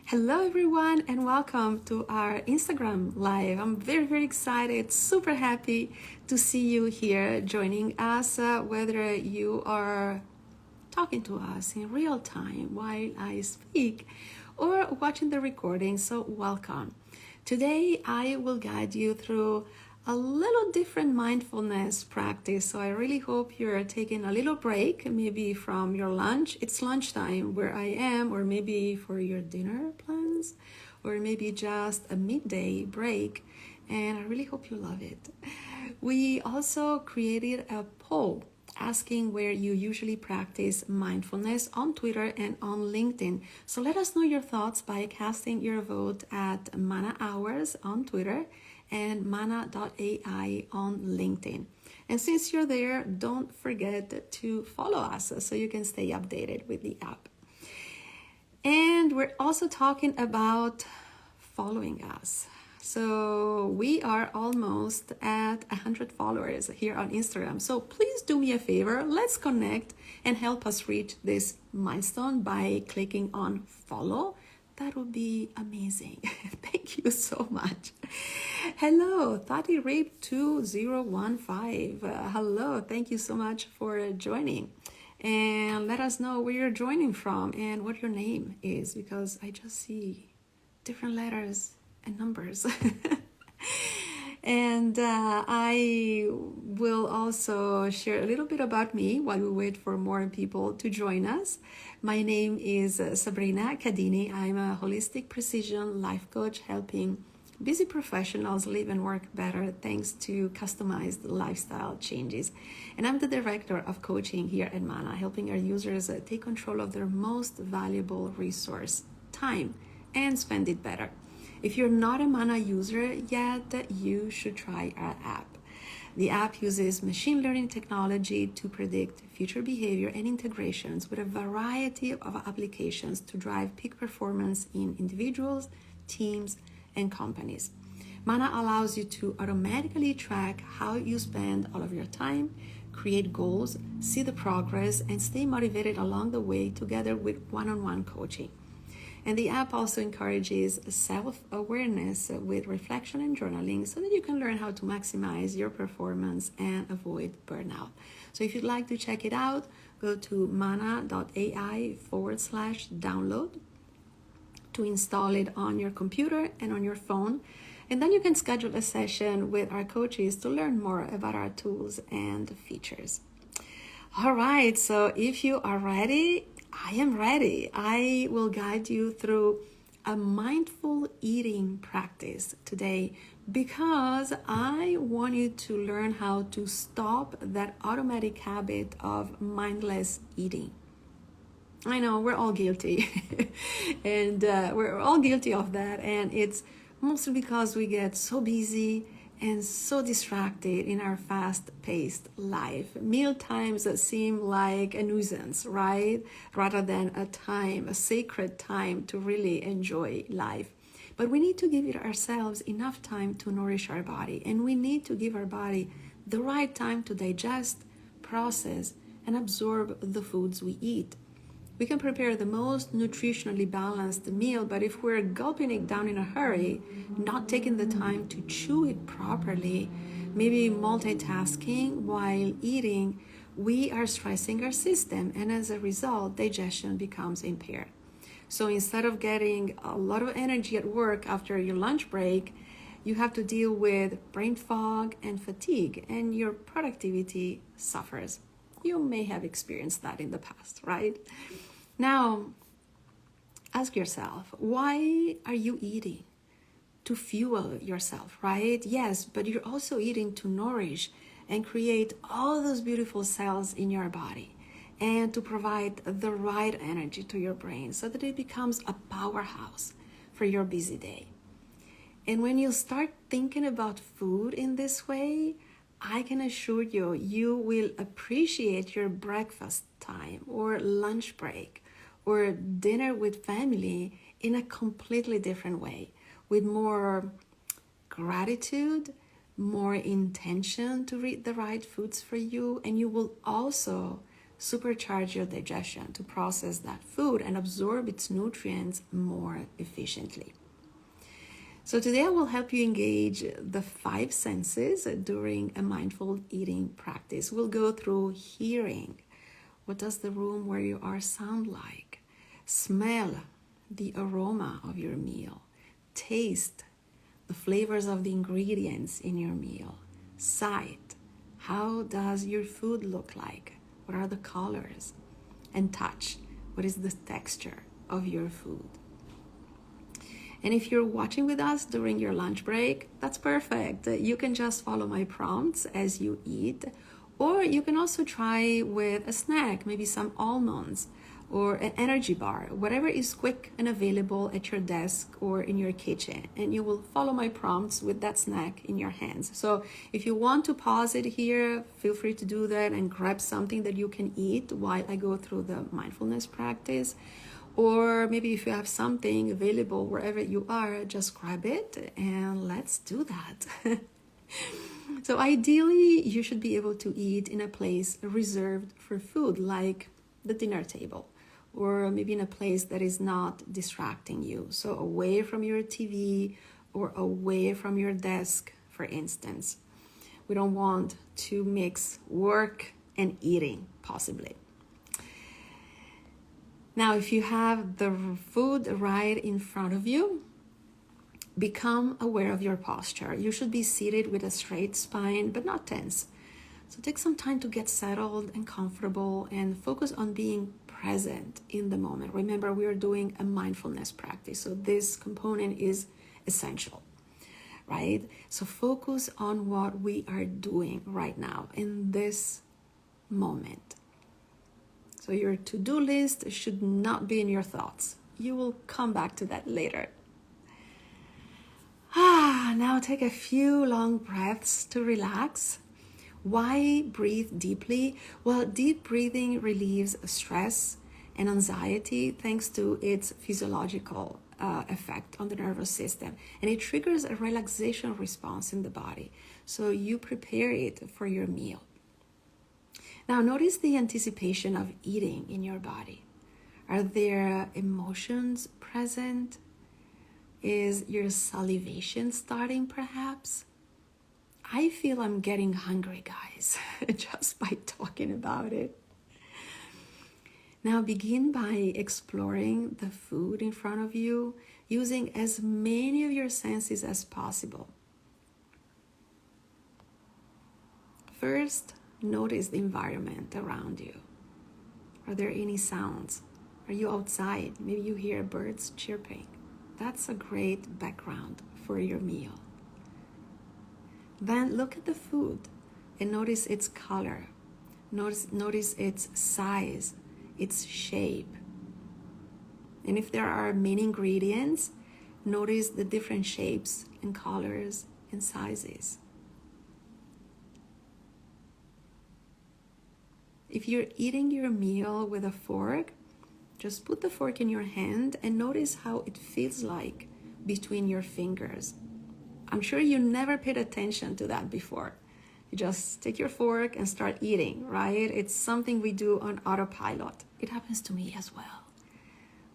Hello, everyone, and welcome to our Instagram Live. I'm very excited, super happy to see you here joining us, whether you are talking to us in real time while I speak or watching the recording. So, welcome. Today, I will guide you through a little different mindfulness practice. So I really hope you're taking a little break, maybe from your lunch. It's lunchtime where I am, or maybe for your dinner plans, or maybe just a midday break. And I really hope you love it. We also created a poll asking where you usually practice mindfulness on Twitter and on LinkedIn. So let us know your thoughts by casting your vote at Mana Hours on Twitter and mana.ai on LinkedIn. And since you're there, don't forget to follow us so you can stay updated with the app. And we're also talking about following us. So we are almost at 100 followers here on Instagram. So please do me a favor, let's connect and help us reach this milestone by clicking on follow. That would be amazing. Thank you so much. Hello, Thati Rape 2015. Hello, thank you so much for joining. And let us know where you're joining from and what your name is, because I just see different letters and numbers. And I will also share a little bit about me while we wait for more people to join us. My name is Sabrina Cadini. I'm a holistic precision life coach helping busy professionals live and work better thanks to customized lifestyle changes. And I'm the director of coaching here at Mana, helping our users take control of their most valuable resource, time, and spend it better. If you're not a Mana user yet, you should try our app. The app uses machine learning technology to predict future behavior and integrations with a variety of applications to drive peak performance in individuals, teams, and companies. Mana allows you to automatically track how you spend all of your time, create goals, see the progress, and stay motivated along the way together with one-on-one coaching. And the app also encourages self-awareness with reflection and journaling so that you can learn how to maximize your performance and avoid burnout. So if you'd like to check it out, go to mana.ai/download to install it on your computer and on your phone. And then you can schedule a session with our coaches to learn more about our tools and features. All right, so if you are ready, I am ready. I will guide you through a mindful eating practice today because I want you to learn how to stop that automatic habit of mindless eating. I know we're all guilty and we're all guilty of that, and it's mostly because we get so busy and so distracted in our fast-paced life. Meal times seem like a nuisance, right? Rather than a sacred time to really enjoy life. But we need to give ourselves enough time to nourish our body, and we need to give our body the right time to digest, process, and absorb the foods we eat. We can prepare the most nutritionally balanced meal, but if we're gulping it down in a hurry, not taking the time to chew it properly, maybe multitasking while eating, we are stressing our system, and as a result, digestion becomes impaired. So instead of getting a lot of energy at work after your lunch break, you have to deal with brain fog and fatigue, and your productivity suffers. You may have experienced that in the past, right? Now, ask yourself, why are you eating? To fuel yourself, right? Yes, but you're also eating to nourish and create all those beautiful cells in your body and to provide the right energy to your brain so that it becomes a powerhouse for your busy day. And when you start thinking about food in this way, I can assure you, you will appreciate your breakfast time or lunch break or dinner with family in a completely different way, with more gratitude, more intention to eat the right foods for you, and you will also supercharge your digestion to process that food and absorb its nutrients more efficiently. So today I will help you engage the 5 senses during a mindful eating practice. We'll go through hearing. What does the room where you are sound like? Smell, the aroma of your meal. Taste, the flavors of the ingredients in your meal. Sight, how does your food look like? What are the colors? And touch, what is the texture of your food? And if you're watching with us during your lunch break, that's perfect. You can just follow my prompts as you eat, or you can also try with a snack, maybe some almonds or an energy bar, whatever is quick and available at your desk or in your kitchen. And you will follow my prompts with that snack in your hands. So if you want to pause it here, feel free to do that and grab something that you can eat while I go through the mindfulness practice. Or maybe if you have something available wherever you are, just grab it and let's do that. So ideally, you should be able to eat in a place reserved for food, like the dinner table, or maybe in a place that is not distracting you. So away from your TV or away from your desk, for instance. We don't want to mix work and eating, possibly. Now, if you have the food right in front of you, become aware of your posture. You should be seated with a straight spine, but not tense. So take some time to get settled and comfortable and focus on being present in the moment. Remember, we are doing a mindfulness practice, so this component is essential, right? So focus on what we are doing right now in this moment. So your to-do list should not be in your thoughts. You will come back to that later. Now take a few long breaths to relax. Why breathe deeply? Well, deep breathing relieves stress and anxiety thanks to its physiological effect on the nervous system. And it triggers a relaxation response in the body. So you prepare it for your meal. Now, notice the anticipation of eating in your body. Are there emotions present? Is your salivation starting, perhaps? I feel I'm getting hungry, guys, just by talking about it. Now, begin by exploring the food in front of you, using as many of your senses as possible. First, notice the environment around you. Are there any sounds? Are you outside? Maybe you hear birds chirping. That's a great background for your meal. Then look at the food and notice its color. Notice its size, its shape. And if there are many ingredients, notice the different shapes and colors and sizes. If you're eating your meal with a fork, just put the fork in your hand and notice how it feels like between your fingers. I'm sure you never paid attention to that before. You just take your fork and start eating, right? It's something we do on autopilot. It happens to me as well.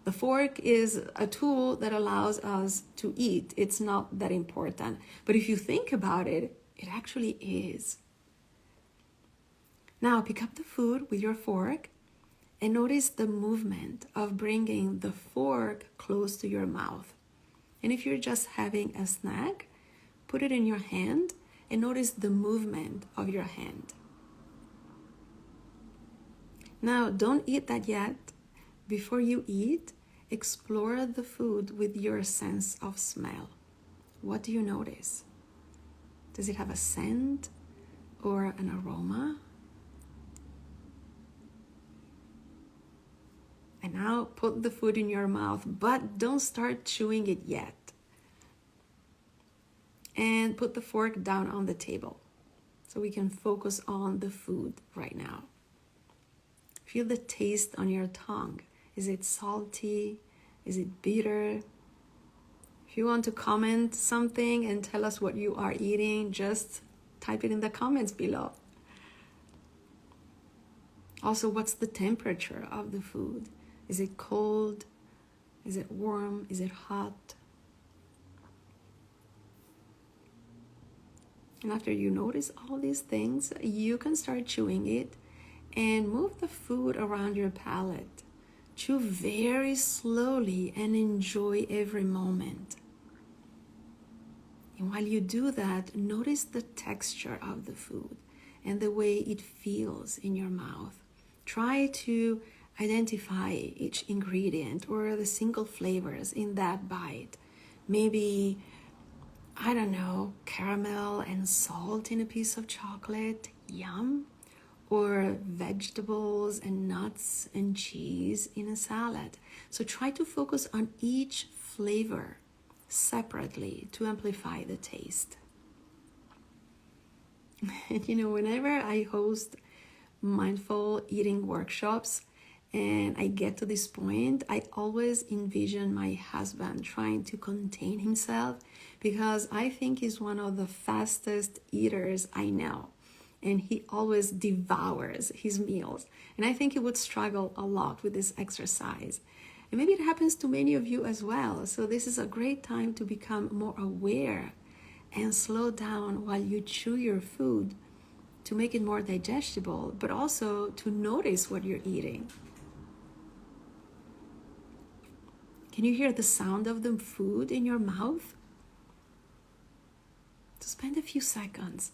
The fork is a tool that allows us to eat. It's not that important. But if you think about it, it actually is. Now pick up the food with your fork and notice the movement of bringing the fork close to your mouth. And if you're just having a snack, put it in your hand and notice the movement of your hand. Now, don't eat that yet. Before you eat, explore the food with your sense of smell. What do you notice? Does it have a scent or an aroma? And now put the food in your mouth, but don't start chewing it yet. And put the fork down on the table so we can focus on the food right now. Feel the taste on your tongue. Is it salty? Is it bitter? If you want to comment something and tell us what you are eating, just type it in the comments below. Also, what's the temperature of the food? Is it cold? Is it warm? Is it hot? And after you notice all these things, you can start chewing it and move the food around your palate. Chew very slowly and enjoy every moment. And while you do that, notice the texture of the food and the way it feels in your mouth. Try to identify each ingredient or the single flavors in that bite. Maybe, I don't know, caramel and salt in a piece of chocolate, yum. Or vegetables and nuts and cheese in a salad. So try to focus on each flavor separately to amplify the taste. And whenever I host mindful eating workshops and I get to this point, I always envision my husband trying to contain himself because I think he's one of the fastest eaters I know. And he always devours his meals. And I think he would struggle a lot with this exercise. And maybe it happens to many of you as well. So this is a great time to become more aware and slow down while you chew your food to make it more digestible, but also to notice what you're eating. Can you hear the sound of the food in your mouth? So spend a few seconds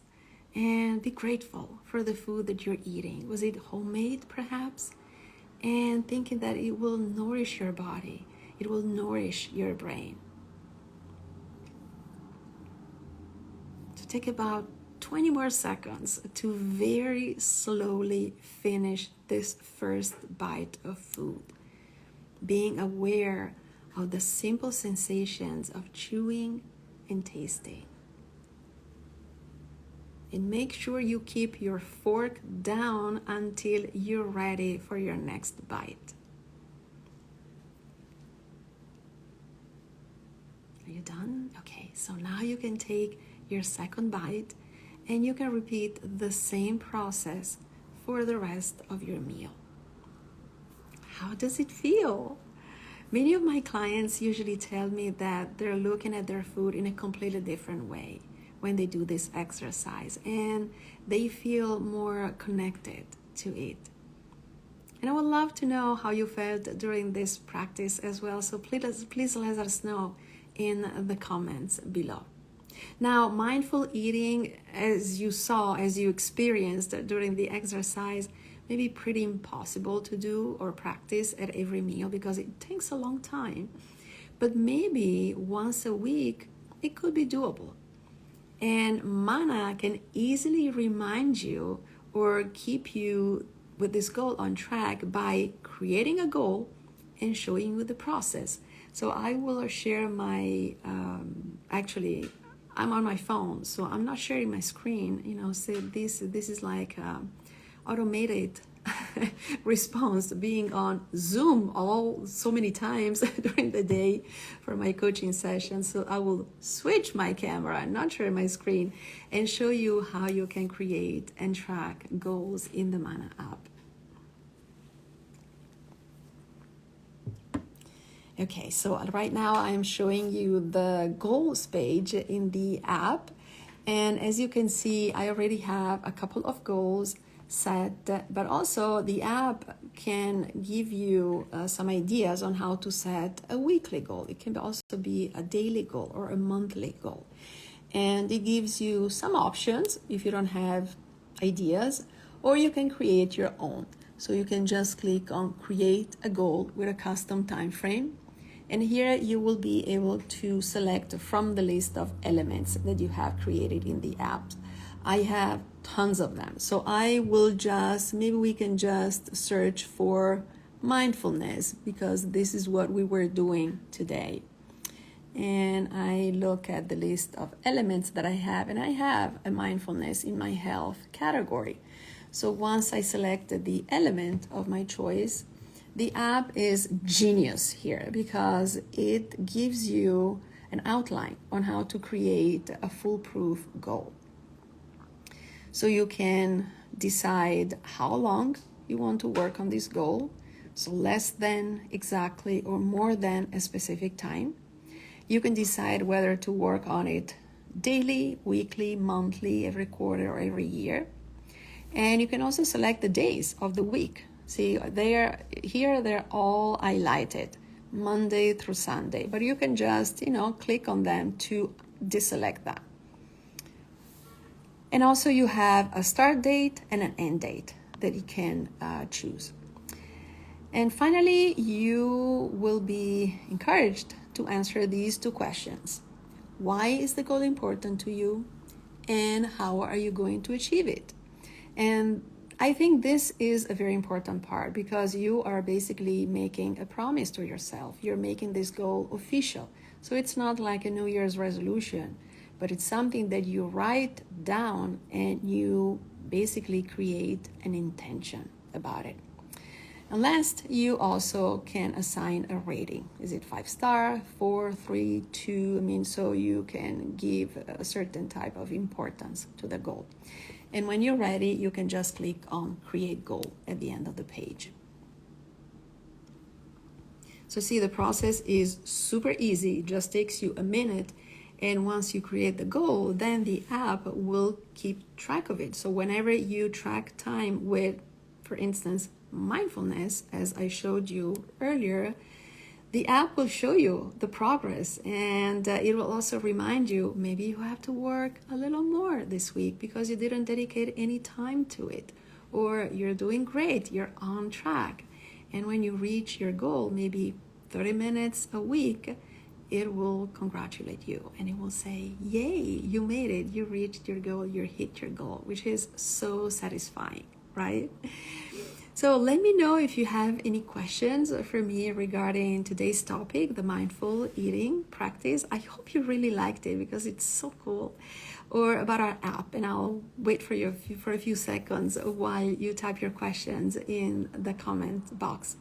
and be grateful for the food that you're eating. Was it homemade, perhaps? And thinking that it will nourish your body. It will nourish your brain. So take about 20 more seconds to very slowly finish this first bite of food. Being aware of the simple sensations of chewing and tasting. And make sure you keep your fork down until you're ready for your next bite. Are you done? Okay, so now you can take your second bite and you can repeat the same process for the rest of your meal. How does it feel? Many of my clients usually tell me that they're looking at their food in a completely different way when they do this exercise, and they feel more connected to it. And I would love to know how you felt during this practice as well, so please let us know in the comments below. Now, mindful eating, as you experienced during the exercise, may be pretty impossible to do or practice at every meal because it takes a long time. But maybe once a week, it could be doable. And Mana can easily remind you or keep you with this goal on track by creating a goal and showing you the process. So I will share my, actually, I'm on my phone, so I'm not sharing my screen, so this is like automated response being on Zoom so many times during the day for my coaching session. So I will switch my camera, not share my screen, and show you how you can create and track goals in the Mana app. Okay, so right now I'm showing you the goals page in the app. And as you can see, I already have a couple of goals set, but also the app can give you some ideas on how to set a weekly goal. It can also be a daily goal or a monthly goal. And it gives you some options if you don't have ideas, or you can create your own. So you can just click on create a goal with a custom time frame. And here you will be able to select from the list of elements that you have created in the app. I have tons of them. So maybe we can just search for mindfulness because this is what we were doing today. And I look at the list of elements that I have, and I have a mindfulness in my health category. So once I selected the element of my choice, the app is genius here because it gives you an outline on how to create a foolproof goal. So you can decide how long you want to work on this goal, so less than exactly or more than a specific time. You can decide whether to work on it daily, weekly, monthly, every quarter, or every year. And you can also select the days of the week. See, they're all highlighted, Monday through Sunday, but you can just, click on them to deselect that. And also you have a start date and an end date that you can choose. And finally, you will be encouraged to answer these 2 questions. Why is the goal important to you? And how are you going to achieve it? And I think this is a very important part, because you are basically making a promise to yourself. You're making this goal official. So it's not like a New Year's resolution, but it's something that you write down and you basically create an intention about it. And last, you also can assign a rating. Is it 5-star, 4, 3, 2? So you can give a certain type of importance to the goal. And when you're ready, you can just click on Create Goal at the end of the page. So see, the process is super easy. It just takes you a minute. And once you create the goal, then the app will keep track of it. So whenever you track time with, for instance, mindfulness, as I showed you earlier, the app will show you the progress, and it will also remind you maybe you have to work a little more this week because you didn't dedicate any time to it, or you're doing great, you're on track. And when you reach your goal, maybe 30 minutes a week, it will congratulate you and it will say, yay, you made it, you reached your goal, you hit your goal, which is so satisfying, right? So let me know if you have any questions for me regarding today's topic, the mindful eating practice. I hope you really liked it because it's so cool. Or about our app, and I'll wait for you for a few seconds while you type your questions in the comment box.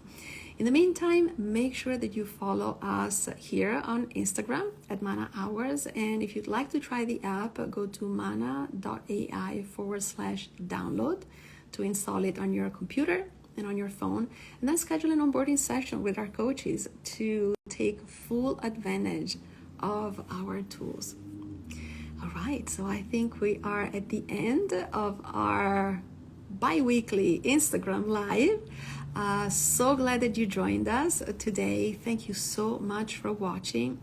In the meantime, make sure that you follow us here on Instagram at Mana Hours. And if you'd like to try the app, go to mana.ai/download to install it on your computer and on your phone, and then schedule an onboarding session with our coaches to take full advantage of our tools. All right, so I think we are at the end of our bi-weekly Instagram Live. So glad that you joined us today. Thank you so much for watching.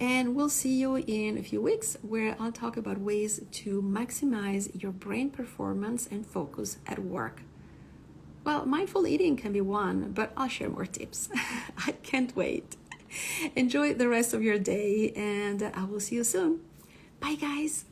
And we'll see you in a few weeks where I'll talk about ways to maximize your brain performance and focus at work. Well, mindful eating can be one, but I'll share more tips. I can't wait. Enjoy the rest of your day, and I will see you soon. Bye, guys.